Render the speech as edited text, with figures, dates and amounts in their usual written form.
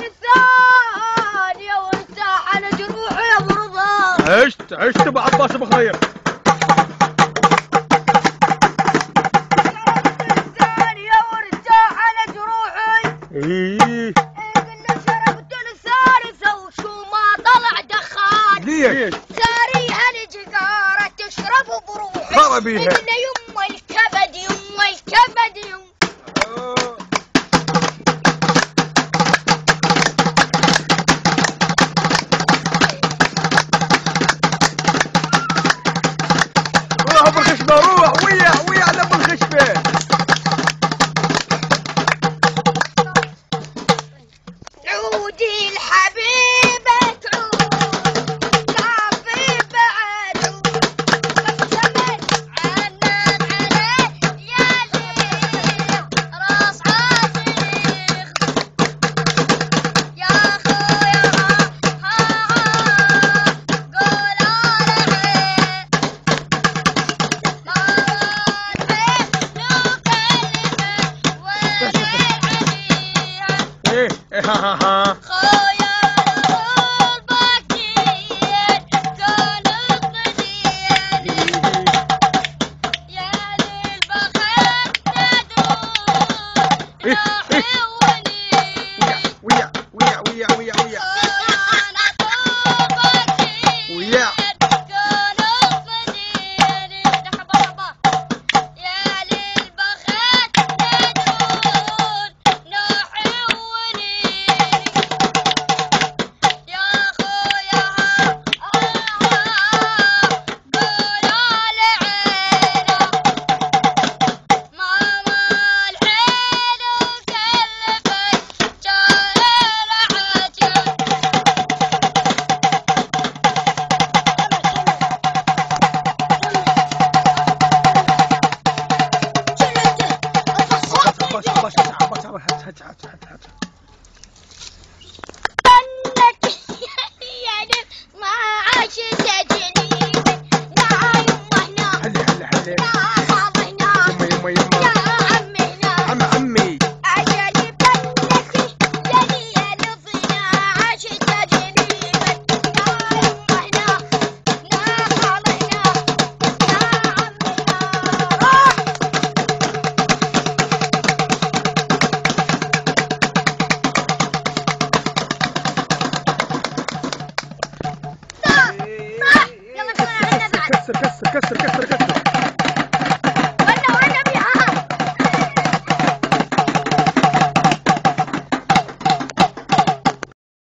الثانية وارتاح على جروحي يا ابو رضا. عشت ابو عباس بخير. الثانية وارتاح على جروحي. ايه قلنا شربت الثالثة وشو ما طلع دخان. ليش؟ ساريها الجقارة تشرب بروحي. خربيها. قلنا يما الكبد يما الكبد يما. روح بالخشبة روح ويا على بالخشبة. عودي الحبيبة تعود تعفي بعد عود بسمت عنك عليه يا ليل راس عاشق يا خويا قول عليه ما رديت لو كلمة وين عليها ايه ها خويا الغول باكين كان الطنين يا للبخت ندور ناحي ونين ويا انا باكين ويا. كان الطنين مرحبا يا للبخت ندور ناحي ونين يا خويا قول على عينه ماما الحين وكلفت جاهل عجب انك يعني ما عاش تجنيبي لا يمه هنا لا خاض هنا يا عمي هنا عمي عجلي بنتي جني نظنا عاش تجنيبي لا يمه هنا لا خاض هنا يا عمي هنا روح يلا طلع عنا بعد كسر